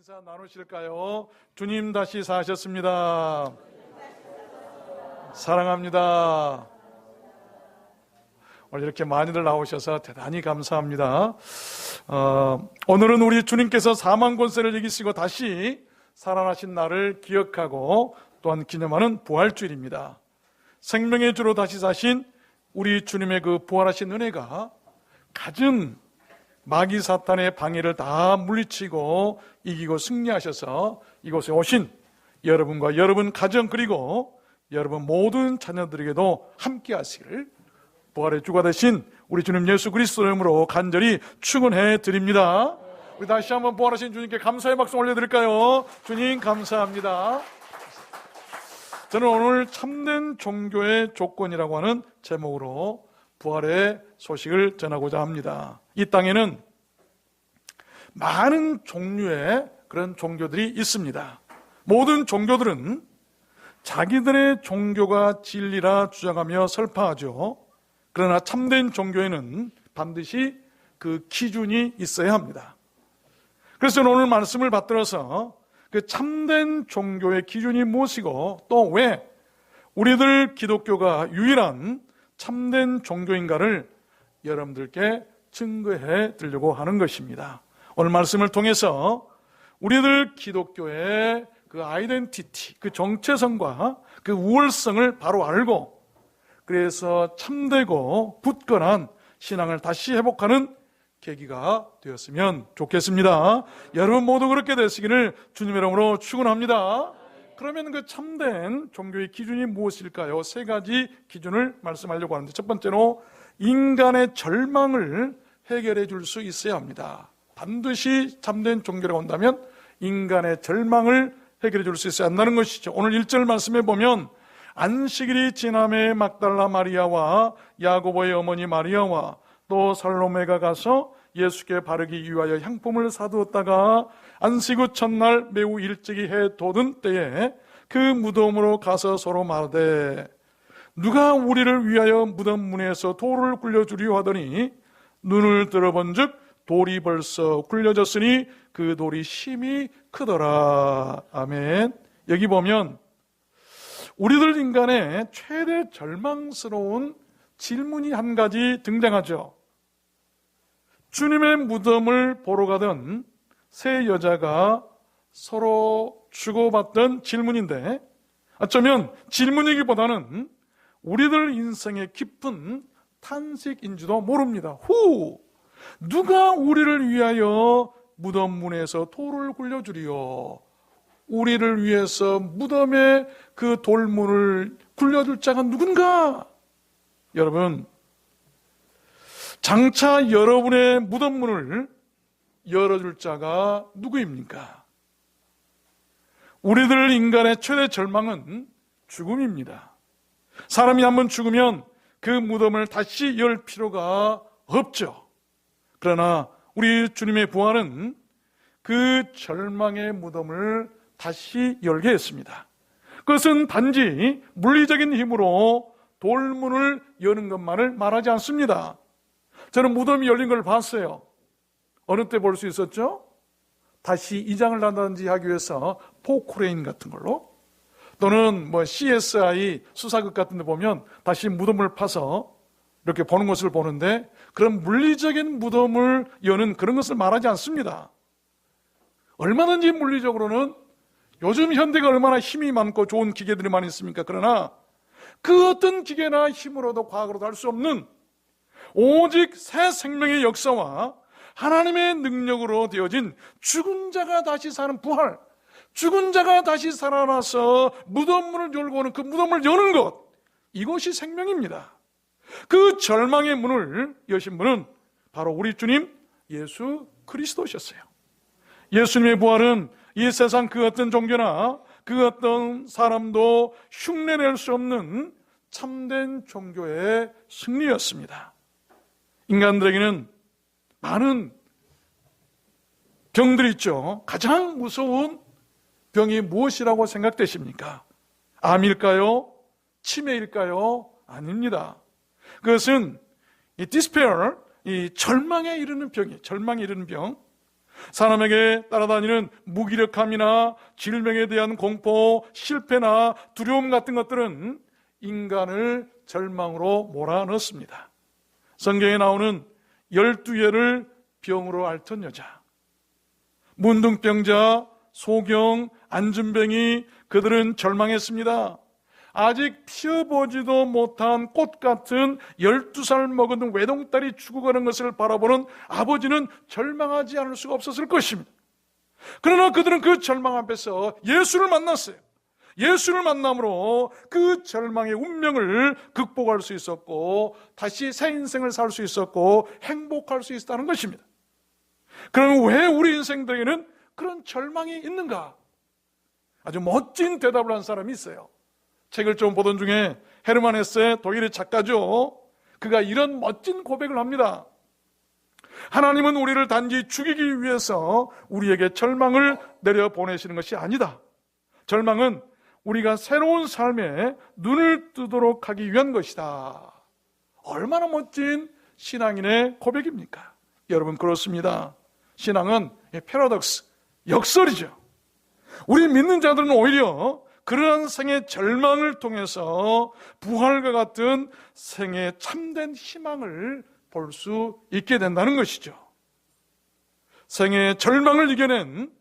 인사 나누실까요? 주님 다시 사셨습니다. 사랑합니다. 오늘 이렇게 많이들 나오셔서 대단히 감사합니다. 오늘은 우리 주님께서 사망 권세를 이기시고 다시 살아나신 날을 기억하고 또한 기념하는 부활주일입니다. 생명의 주로 다시 사신 우리 주님의 그 부활하신 은혜가 갖은 마귀 사탄의 방해를 다 물리치고 이기고 승리하셔서 이곳에 오신 여러분과 여러분 가정 그리고 여러분 모든 자녀들에게도 함께 하시기를 부활의 주가 되신 우리 주님 예수 그리스도의 이름으로 간절히 축원해 드립니다. 우리 다시 한번 부활하신 주님께 감사의 박수 올려드릴까요? 주님 감사합니다. 저는 오늘 참된 종교의 조건이라고 하는 제목으로 부활의 소식을 전하고자 합니다. 이 땅에는 많은 종류의 그런 종교들이 있습니다. 모든 종교들은 자기들의 종교가 진리라 주장하며 설파하죠. 그러나 참된 종교에는 반드시 그 기준이 있어야 합니다. 그래서 저는 오늘 말씀을 받들어서 그 참된 종교의 기준이 무엇이고 또 왜 우리들 기독교가 유일한 참된 종교인가를 여러분들께 증거해 드리려고 하는 것입니다. 오늘 말씀을 통해서 우리들 기독교의 그 아이덴티티, 그 정체성과 그 우월성을 바로 알고 그래서 참되고 굳건한 신앙을 다시 회복하는 계기가 되었으면 좋겠습니다. 여러분 모두 그렇게 되시기를 주님의 이름으로 축원합니다. 그러면 그 참된 종교의 기준이 무엇일까요? 세 가지 기준을 말씀하려고 하는데 첫 번째로 인간의 절망을 해결해 줄 수 있어야 합니다. 반드시 참된 종교라고 한다면 인간의 절망을 해결해 줄 수 있어야 한다는 것이죠. 오늘 1절 말씀에 보면 안식일이 지남에 막달라 마리아와 야고보의 어머니 마리아와 또 살로메가 가서 예수께 바르기 위하여 향품을 사두었다가 안식 후 첫날 매우 일찍이 해 돋은 때에 그 무덤으로 가서 서로 말하되 누가 우리를 위하여 무덤 문에서 돌을 굴려주려 하더니 눈을 들어본즉 돌이 벌써 굴려졌으니 그 돌이 심히 크더라. 아멘. 여기 보면 우리들 인간의 최대 절망스러운 질문이 한 가지 등장하죠. 주님의 무덤을 보러 가던 세 여자가 서로 주고받던 질문인데 어쩌면 질문이기보다는 우리들 인생의 깊은 탄식인지도 모릅니다. 누가 우리를 위하여 무덤 문에서 돌을 굴려주리요? 우리를 위해서 무덤에 그 돌문을 굴려줄 자가 누군가? 여러분, 장차 여러분의 무덤 문을 열어줄 자가 누구입니까? 우리들 인간의 최대 절망은 죽음입니다. 사람이 한번 죽으면 그 무덤을 다시 열 필요가 없죠. 그러나 우리 주님의 부활은 그 절망의 무덤을 다시 열게 했습니다. 그것은 단지 물리적인 힘으로 돌문을 여는 것만을 말하지 않습니다. 저는 무덤이 열린 걸 봤어요. 어느 때 볼 수 있었죠? 다시 이장을 한다든지 하기 위해서 포크레인 같은 걸로 또는 CSI 수사극 같은 데 보면 다시 무덤을 파서 이렇게 보는 것을 보는데 그런 물리적인 무덤을 여는 그런 것을 말하지 않습니다. 얼마든지 물리적으로는 요즘 현대가 얼마나 힘이 많고 좋은 기계들이 많이 있습니까? 그러나 그 어떤 기계나 힘으로도 과학으로도 할 수 없는 오직 새 생명의 역사와 하나님의 능력으로 되어진 죽은 자가 다시 사는 부활, 죽은 자가 다시 살아나서 무덤문을 열고 오는 그 무덤을 여는 것, 이것이 생명입니다. 그 절망의 문을 여신 분은 바로 우리 주님 예수 그리스도셨어요. 예수님의 부활은 이 세상 그 어떤 종교나 그 어떤 사람도 흉내낼 수 없는 참된 종교의 승리였습니다. 인간들에게는 많은 병들이 있죠. 가장 무서운 병이 무엇이라고 생각되십니까? 암일까요? 치매일까요? 아닙니다. 그것은 이 despair, 이 절망에 이르는 병이에요. 절망에 이르는 병. 사람에게 따라다니는 무기력함이나 질병에 대한 공포, 실패나 두려움 같은 것들은 인간을 절망으로 몰아넣습니다. 성경에 나오는 12예를 병으로 앓던 여자, 문둥병자, 소경, 안진뱅이, 그들은 절망했습니다. 아직 피어보지도 못한 꽃 같은 12살 먹은 외동딸이 죽어가는 것을 바라보는 아버지는 절망하지 않을 수가 없었을 것입니다. 그러나 그들은 그 절망 앞에서 예수를 만났어요. 예수를 만남으로 그 절망의 운명을 극복할 수 있었고 다시 새 인생을 살 수 있었고 행복할 수 있었다는 것입니다. 그러면 왜 우리 인생들에게는 그런 절망이 있는가? 아주 멋진 대답을 한 사람이 있어요. 책을 좀 보던 중에 헤르만 헤세, 독일의 작가죠. 그가 이런 멋진 고백을 합니다. 하나님은 우리를 단지 죽이기 위해서 우리에게 절망을 내려보내시는 것이 아니다. 절망은 우리가 새로운 삶에 눈을 뜨도록 하기 위한 것이다. 얼마나 멋진 신앙인의 고백입니까? 여러분, 그렇습니다. 신앙은 패러독스, 역설이죠. 우리 믿는 자들은 오히려 그러한 생의 절망을 통해서 부활과 같은 생의 참된 희망을 볼 수 있게 된다는 것이죠. 생의 절망을 이겨낸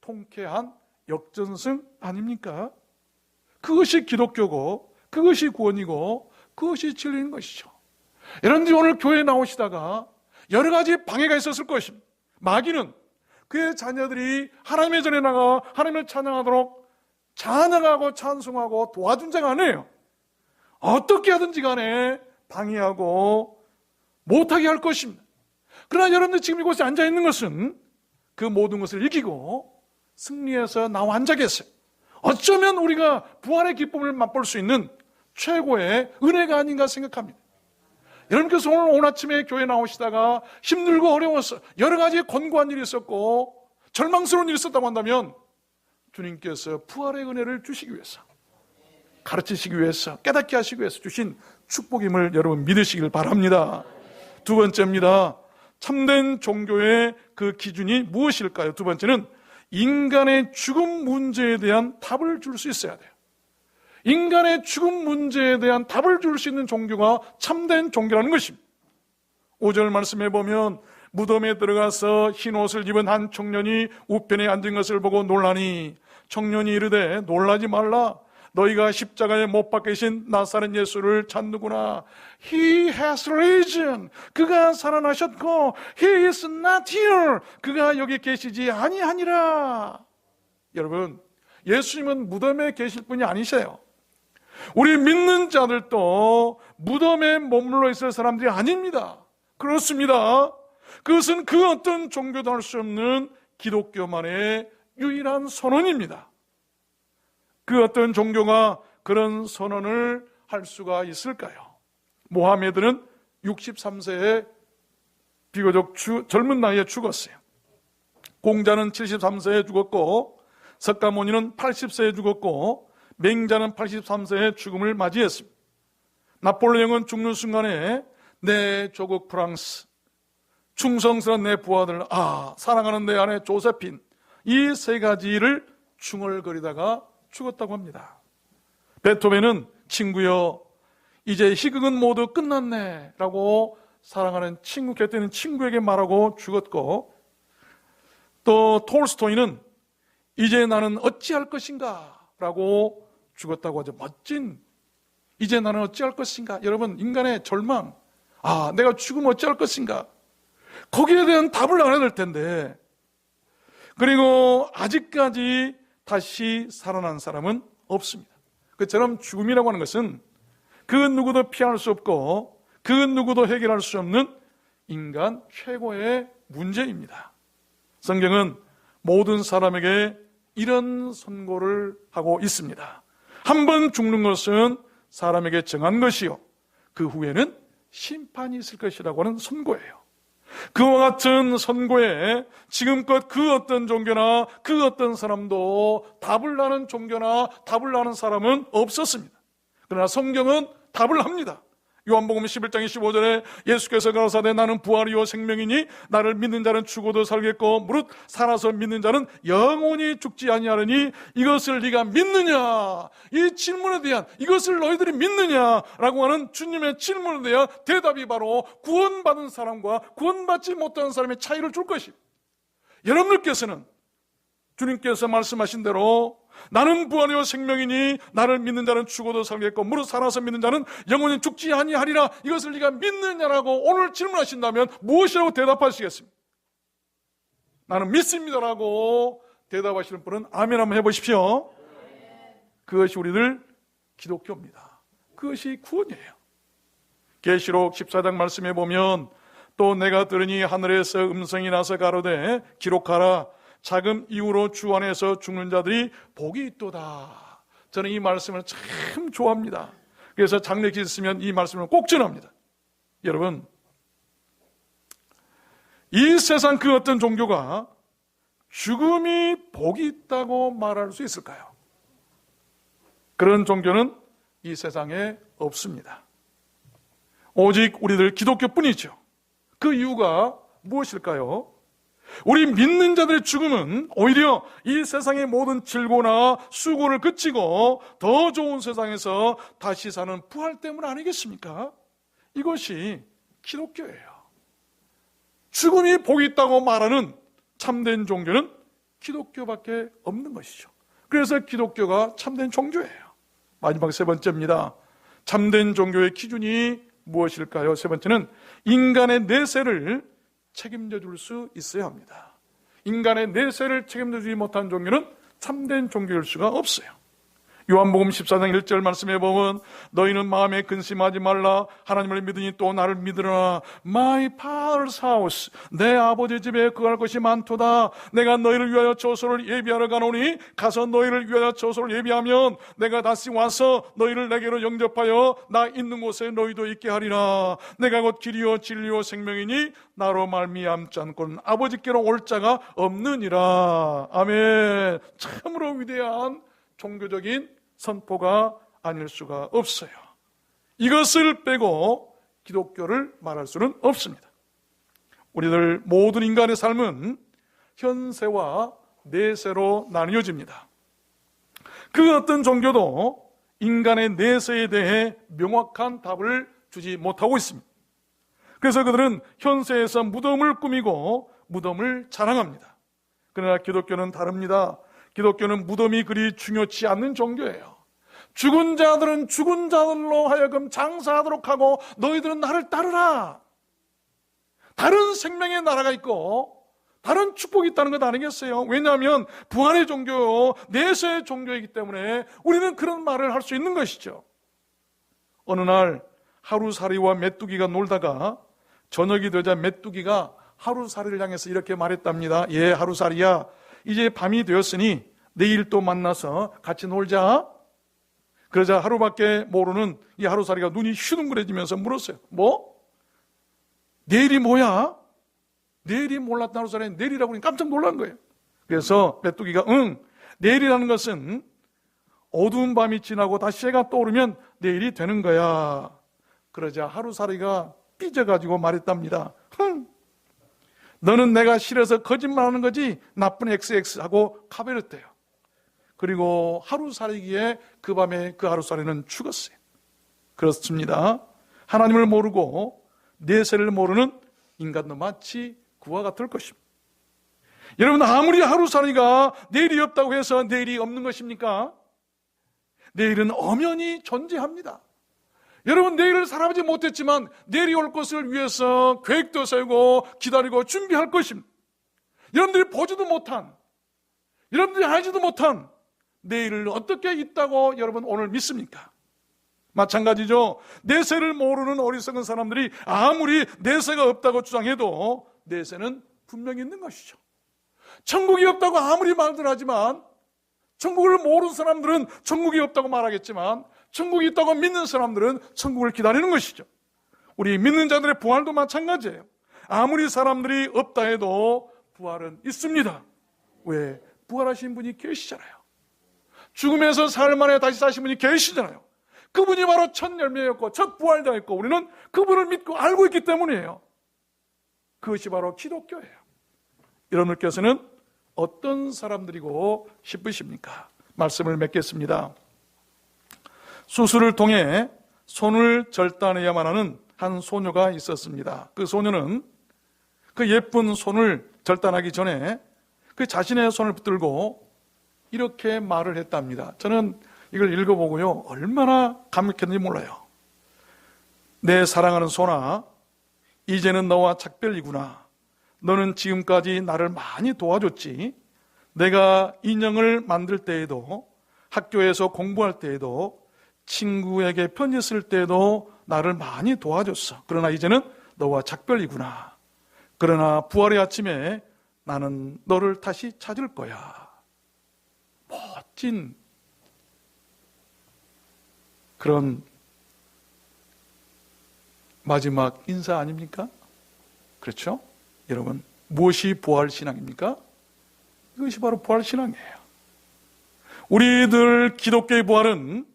통쾌한 역전승 아닙니까? 그것이 기독교고 그것이 구원이고 그것이 진리인 것이죠. 여러분들이 오늘 교회에 나오시다가 여러 가지 방해가 있었을 것입니다. 마귀는 그의 자녀들이 하나님의 전에 나가 하나님을 찬양하도록 찬양하고 찬송하고 도와준 자가 아니에요. 어떻게 하든지 간에 방해하고 못하게 할 것입니다. 그러나 여러분들 지금 이곳에 앉아있는 것은 그 모든 것을 이기고 승리해서 나와 앉아 계세요. 어쩌면 우리가 부활의 기쁨을 맛볼 수 있는 최고의 은혜가 아닌가 생각합니다. 여러분께서 오늘 아침에 교회 나오시다가 힘들고 어려워서 여러 가지 권고한 일이 있었고 절망스러운 일이 있었다고 한다면 주님께서 부활의 은혜를 주시기 위해서, 가르치시기 위해서, 깨닫게 하시기 위해서 주신 축복임을 여러분 믿으시길 바랍니다. 두 번째입니다. 참된 종교의 그 기준이 무엇일까요? 두 번째는 인간의 죽음 문제에 대한 답을 줄 수 있어야 돼요. 인간의 죽음 문제에 대한 답을 줄 수 있는 종교가 참된 종교라는 것입니다. 5절 말씀해 보면 무덤에 들어가서 흰 옷을 입은 한 청년이 우편에 앉은 것을 보고 놀라니 청년이 이르되 놀라지 말라. 너희가 십자가에 못 박히신 나사렛 예수를 찾는구나. He has risen. 그가 살아나셨고 He is not here. 그가 여기 계시지 아니하니라. 여러분, 예수님은 무덤에 계실 분이 아니세요. 우리 믿는 자들도 무덤에 머물러 있을 사람들이 아닙니다. 그렇습니다. 그것은 그 어떤 종교도 할 수 없는 기독교만의 유일한 선언입니다. 그 어떤 종교가 그런 선언을 할 수가 있을까요? 모하메드는 63세에 비교적 젊은 나이에 죽었어요. 공자는 73세에 죽었고 석가모니는 80세에 죽었고 맹자는 83세에 죽음을 맞이했습니다. 나폴레옹은 죽는 순간에 내 조국 프랑스, 충성스러운 내 부하들, 사랑하는 내 아내 조세핀, 이 세 가지를 중얼거리다가 죽었다고 합니다. 베토벤은 친구여 이제 희극은 모두 끝났네 라고 사랑하는 친구 곁에 있는 친구에게 말하고 죽었고, 또 톨스토이는 이제 나는 어찌할 것인가 라고 죽었다고 하죠. 멋진 이제 나는 어찌할 것인가. 여러분, 인간의 절망, 내가 죽으면 어찌할 것인가, 거기에 대한 답을 알아야 될 텐데, 그리고 아직까지 다시 살아난 사람은 없습니다. 그처럼 죽음이라고 하는 것은 그 누구도 피할 수 없고 그 누구도 해결할 수 없는 인간 최고의 문제입니다. 성경은 모든 사람에게 이런 선고를 하고 있습니다. 한 번 죽는 것은 사람에게 정한 것이요, 그 후에는 심판이 있을 것이라고 하는 선고예요. 그와 같은 선고에 지금껏 그 어떤 종교나 그 어떤 사람도 답을 아는 종교나 답을 아는 사람은 없었습니다. 그러나 성경은 답을 합니다. 요한복음 11장 15절에 예수께서 가라사대 나는 부활이요 생명이니 나를 믿는 자는 죽어도 살겠고 무릇 살아서 믿는 자는 영원히 죽지 아니하리니 이것을 네가 믿느냐? 이 질문에 대한 이것을 너희들이 믿느냐라고 하는 주님의 질문에 대한 대답이 바로 구원받은 사람과 구원받지 못한 사람의 차이를 줄 것입니다. 여러분들께서는 주님께서 말씀하신 대로 나는 부활이요 생명이니 나를 믿는 자는 죽어도 살겠고 무릇 살아서 믿는 자는 영원히 죽지 아니하리라 이것을 네가 믿느냐라고 오늘 질문하신다면 무엇이라고 대답하시겠습니까? 나는 믿습니다라고 대답하시는 분은 아멘 한번 해보십시오. 그것이 우리들 기독교입니다. 그것이 구원이에요. 계시록 14장 말씀에 보면 또 내가 들으니 하늘에서 음성이 나서 가로되 기록하라 자금 이후로 주 안에서 죽는 자들이 복이 있도다. 저는 이 말씀을 참 좋아합니다. 그래서 장례식 있으면 이 말씀을 꼭 전합니다. 여러분, 이 세상 그 어떤 종교가 죽음이 복이 있다고 말할 수 있을까요? 그런 종교는 이 세상에 없습니다. 오직 우리들 기독교뿐이죠. 그 이유가 무엇일까요? 우리 믿는 자들의 죽음은 오히려 이 세상의 모든 질고나 수고를 그치고 더 좋은 세상에서 다시 사는 부활 때문 아니겠습니까? 이것이 기독교예요. 죽음이 복이 있다고 말하는 참된 종교는 기독교밖에 없는 것이죠. 그래서 기독교가 참된 종교예요. 마지막 세 번째입니다. 참된 종교의 기준이 무엇일까요? 세 번째는 인간의 내세를 책임져 줄 수 있어야 합니다. 인간의 내세를 책임져 주지 못한 종교는 참된 종교일 수가 없어요. 요한복음 14장 1절 말씀에 보면 너희는 마음에 근심하지 말라 하나님을 믿으니 또 나를 믿으라. My father's house 내 아버지 집에 거할 것이 많도다. 내가 너희를 위하여 처소를 예비하러 가노니 가서 너희를 위하여 처소를 예비하면 내가 다시 와서 너희를 내게로 영접하여 나 있는 곳에 너희도 있게 하리라. 내가 곧 길이요 진리요 생명이니 나로 말미암지 않고는 아버지께로 올 자가 없느니라. 아멘. 참으로 위대한 종교적인 선포가 아닐 수가 없어요. 이것을 빼고 기독교를 말할 수는 없습니다. 우리들 모든 인간의 삶은 현세와 내세로 나뉘어집니다. 그 어떤 종교도 인간의 내세에 대해 명확한 답을 주지 못하고 있습니다. 그래서 그들은 현세에서 무덤을 꾸미고 무덤을 자랑합니다. 그러나 기독교는 다릅니다. 기독교는 무덤이 그리 중요치 않는 종교예요. 죽은 자들은 죽은 자들로 하여금 장사하도록 하고 너희들은 나를 따르라. 다른 생명의 나라가 있고 다른 축복이 있다는 것 아니겠어요? 왜냐하면 부활의 종교, 내세의 종교이기 때문에 우리는 그런 말을 할 수 있는 것이죠. 어느 날 하루살이와 메뚜기가 놀다가 저녁이 되자 메뚜기가 하루살이를 향해서 이렇게 말했답니다. 예, 하루살이야. 이제 밤이 되었으니 내일 또 만나서 같이 놀자. 그러자 하루밖에 모르는 이 하루살이가 눈이 휘둥그레지면서 물었어요. 뭐? 내일이 뭐야? 내일이 몰랐던 하루살이는 내일이라고 하니 깜짝 놀란 거예요. 그래서 메뚜기가 내일이라는 것은 어두운 밤이 지나고 다시 해가 떠오르면 내일이 되는 거야. 그러자 하루살이가 삐져가지고 말했답니다. 너는 내가 싫어서 거짓말하는 거지 나쁜 XX 하고 가버렸대요. 그리고 하루살이기에 그 밤에 그 하루살이는 죽었어요. 그렇습니다. 하나님을 모르고 내세를 모르는 인간도 마치 그와 같을 것입니다. 여러분, 아무리 하루살이가 내일이 없다고 해서 내일이 없는 것입니까? 내일은 엄연히 존재합니다. 여러분, 내일을 살아보지 못했지만 내일이 올 것을 위해서 계획도 세우고 기다리고 준비할 것입니다. 여러분들이 보지도 못한, 여러분들이 알지도 못한 내일을 어떻게 있다고 여러분 오늘 믿습니까? 마찬가지죠. 내세를 모르는 어리석은 사람들이 아무리 내세가 없다고 주장해도 내세는 분명히 있는 것이죠. 천국이 없다고 아무리 말들 하지만 천국을 모르는 사람들은 천국이 없다고 말하겠지만 천국이 있다고 믿는 사람들은 천국을 기다리는 것이죠. 우리 믿는 자들의 부활도 마찬가지예요. 아무리 사람들이 없다 해도 부활은 있습니다. 왜? 부활하신 분이 계시잖아요. 죽음에서 사흘 만에 다시 사신 분이 계시잖아요. 그분이 바로 첫 열매였고 첫 부활자였고 우리는 그분을 믿고 알고 있기 때문이에요. 그것이 바로 기독교예요. 여러분들께서는 어떤 사람들이고 싶으십니까? 말씀을 맺겠습니다. 수술을 통해 손을 절단해야만 하는 한 소녀가 있었습니다. 그 소녀는 그 예쁜 손을 절단하기 전에 그 자신의 손을 붙들고 이렇게 말을 했답니다. 저는 이걸 읽어보고요, 얼마나 감격했는지 몰라요. 내 사랑하는 손아, 이제는 너와 작별이구나. 너는 지금까지 나를 많이 도와줬지. 내가 인형을 만들 때에도, 학교에서 공부할 때에도, 친구에게 편지 쓸 때에도 나를 많이 도와줬어. 그러나 이제는 너와 작별이구나. 그러나 부활의 아침에 나는 너를 다시 찾을 거야. 멋진 그런 마지막 인사 아닙니까? 그렇죠? 여러분, 무엇이 부활신앙입니까? 이것이 바로 부활신앙이에요. 우리들 기독교의 부활은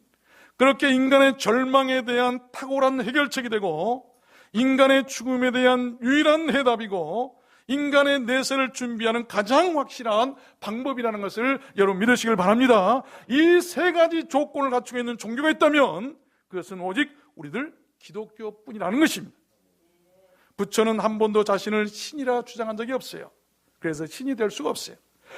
그렇게 인간의 절망에 대한 탁월한 해결책이 되고 인간의 죽음에 대한 유일한 해답이고 인간의 내세를 준비하는 가장 확실한 방법이라는 것을 여러분 믿으시길 바랍니다. 이 세 가지 조건을 갖추고 있는 종교가 있다면 그것은 오직 우리들 기독교뿐이라는 것입니다. 부처는 한 번도 자신을 신이라 주장한 적이 없어요. 그래서 신이 될 수가 없어요.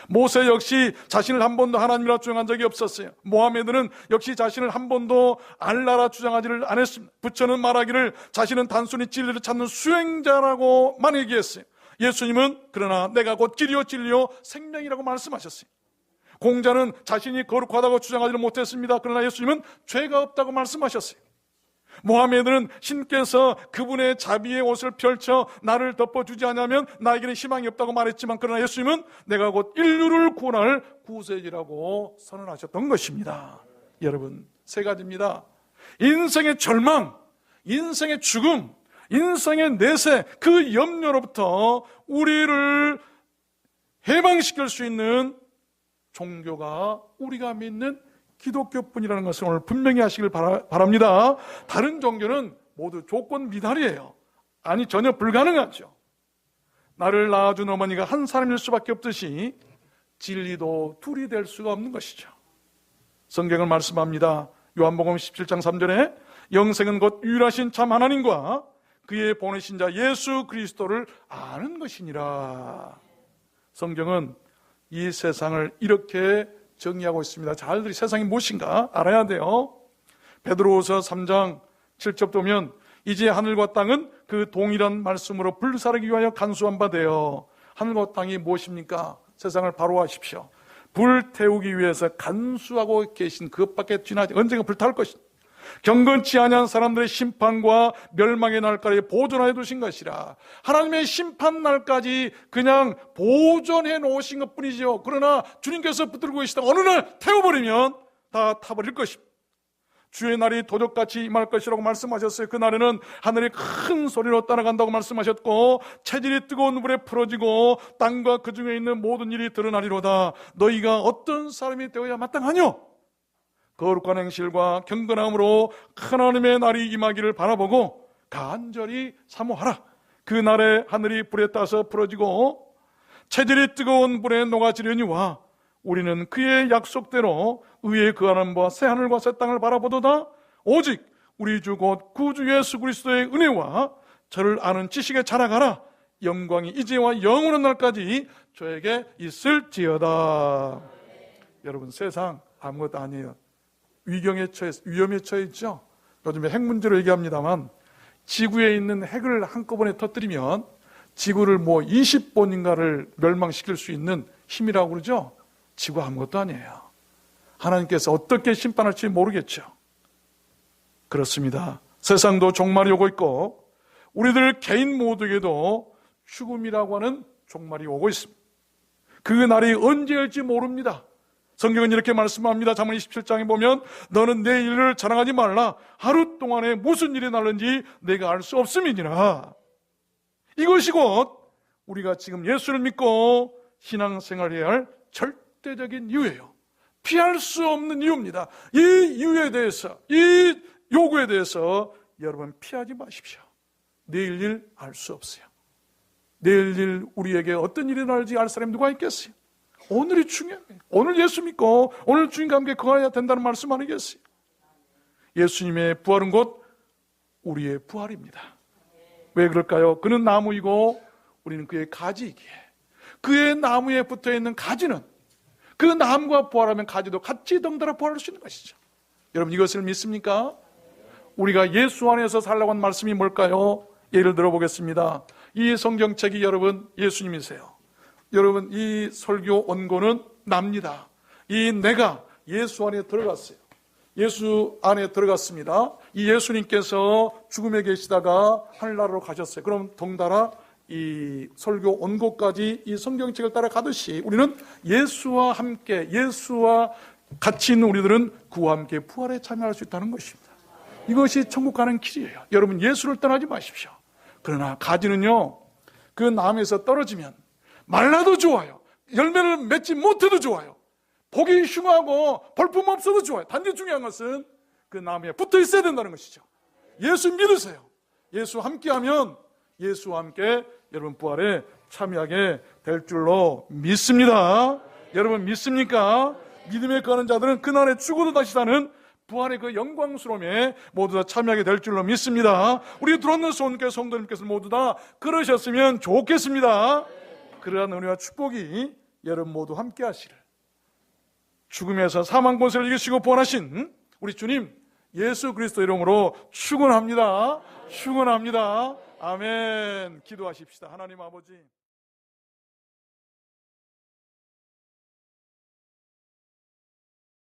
모세 역시 자신을 한 번도 하나님이라 주장한 적이 없었어요. 모하메드는 역시 자신을 한 번도 알라라 주장하지를 않았습니다. 부처는 말하기를 자신은 단순히 진리를 찾는 수행자라고만 얘기했어요. 예수님은 그러나 내가 곧 길이요 진리요 생명이라고 말씀하셨어요. 공자는 자신이 거룩하다고 주장하지는 못했습니다. 그러나 예수님은 죄가 없다고 말씀하셨어요. 모하메드는 신께서 그분의 자비의 옷을 펼쳐 나를 덮어주지 않으면 나에게는 희망이 없다고 말했지만 그러나 예수님은 내가 곧 인류를 구원할 구세주라고 선언하셨던 것입니다. 여러분, 세 가지입니다. 인생의 절망, 인생의 죽음, 인생의 내세, 그 염려로부터 우리를 해방시킬 수 있는 종교가 우리가 믿는 기독교뿐이라는 것을 오늘 분명히 하시길 바랍니다. 다른 종교는 모두 조건 미달이에요. 아니, 전혀 불가능하죠. 나를 낳아준 어머니가 한 사람일 수밖에 없듯이 진리도 둘이 될 수가 없는 것이죠. 성경을 말씀합니다. 요한복음 17장 3절에 영생은 곧 유일하신 참 하나님과 그의 보내신 자 예수 그리스도를 아는 것이니라. 성경은 이 세상을 이렇게 정의하고 있습니다. 잘들 세상이 무엇인가 알아야 돼요. 베드로후서 3장 7절 보면 이제 하늘과 땅은 그 동일한 말씀으로 불사르기 위하여 간수한 바 되어. 하늘과 땅이 무엇입니까? 세상을 바로 하십시오. 불태우기 위해서 간수하고 계신 그것밖에 지나지 언젠가 불탈 것입니다. 경건치 아니한 사람들의 심판과 멸망의 날까지 보존해 두신 것이라. 하나님의 심판 날까지 그냥 보존해 놓으신 것뿐이죠. 그러나 주님께서 붙들고 계시다 어느 날 태워버리면 다 타버릴 것입니다. 주의 날이 도적같이 임할 것이라고 말씀하셨어요. 그날에는 하늘이 큰 소리로 따라간다고 말씀하셨고 체질이 뜨거운 물에 풀어지고 땅과 그 중에 있는 모든 일이 드러나리로다. 너희가 어떤 사람이 되어야 마땅하뇨? 거룩한 행실과 경건함으로 하나님의 날이 임하기를 바라보고 간절히 사모하라. 그 날에 하늘이 불에 따서 풀어지고 체질이 뜨거운 불에 녹아지려니와 우리는 그의 약속대로 의에 거하는 바 새 하늘과 새 땅을 바라보도다. 오직 우리 주 곧 구주 예수 그리스도의 은혜와 저를 아는 지식에 자라가라. 영광이 이제와 영원한 날까지 저에게 있을지어다. 여러분, 세상 아무것도 아니에요. 위험에 처해 있죠. 요즘에 핵 문제로 얘기합니다만 지구에 있는 핵을 한꺼번에 터뜨리면 지구를 20번인가를 멸망시킬 수 있는 힘이라고 그러죠. 지구 아무것도 아니에요. 하나님께서 어떻게 심판할지 모르겠죠. 그렇습니다. 세상도 종말이 오고 있고 우리들 개인 모두에게도 죽음이라고 하는 종말이 오고 있습니다. 그 날이 언제 올지 모릅니다. 성경은 이렇게 말씀합니다. 잠언 27장에 보면 너는 내 일을 자랑하지 말라. 하루 동안에 무슨 일이 날는지 내가 알 수 없음이니라. 이것이 곧 우리가 지금 예수를 믿고 신앙생활해야 할 절대적인 이유예요. 피할 수 없는 이유입니다. 이 이유에 대해서, 이 요구에 대해서 여러분 피하지 마십시오. 내일 일 알 수 없어요. 내일 일 우리에게 어떤 일이 날지 알 사람이 누가 있겠어요? 오늘이 중요해요. 오늘 예수 믿고 오늘 주님과 함께 거해야 된다는 말씀 아니겠어요? 예수님의 부활은 곧 우리의 부활입니다. 왜 그럴까요? 그는 나무이고 우리는 그의 가지이기에, 그의 나무에 붙어있는 가지는 그 나무가 부활하면 가지도 같이 덩달아 부활할 수 있는 것이죠. 여러분 이것을 믿습니까? 우리가 예수 안에서 살라고 한 말씀이 뭘까요? 예를 들어보겠습니다. 이 성경책이 여러분 예수님이세요. 여러분 이 설교 원고는 납니다. 이 내가 예수 안에 들어갔어요. 예수 안에 들어갔습니다. 이 예수님께서 죽음에 계시다가 하늘나라로 가셨어요. 그럼 덩달아 이 설교 원고까지 이 성경책을 따라가듯이 우리는 예수와 함께, 예수와 같이 있는 우리들은 그와 함께 부활에 참여할 수 있다는 것입니다. 이것이 천국 가는 길이에요. 여러분 예수를 떠나지 마십시오. 그러나 가지는요, 그 나무에서 떨어지면 말라도 좋아요, 열매를 맺지 못해도 좋아요, 보기 흉하고 볼품 없어도 좋아요. 단지 중요한 것은 그 나무에 붙어 있어야 된다는 것이죠. 예수 믿으세요. 예수 함께하면 예수와 함께 여러분 부활에 참여하게 될 줄로 믿습니다. 여러분 믿습니까? 믿음에 거하는 자들은 그날에 죽어도 다시 사는 부활의 그 영광스러움에 모두 다 참여하게 될 줄로 믿습니다. 우리 들어오는 손님께서, 성도님께서 모두 다 그러셨으면 좋겠습니다. 그러한 은혜와 축복이 여러분 모두 함께 하시를, 죽음에서 사망 권세를 이기시고 부활하신 우리 주님 예수 그리스도 이름으로 축원합니다. 축원합니다. 아멘. 기도하십시다. 하나님 아버지,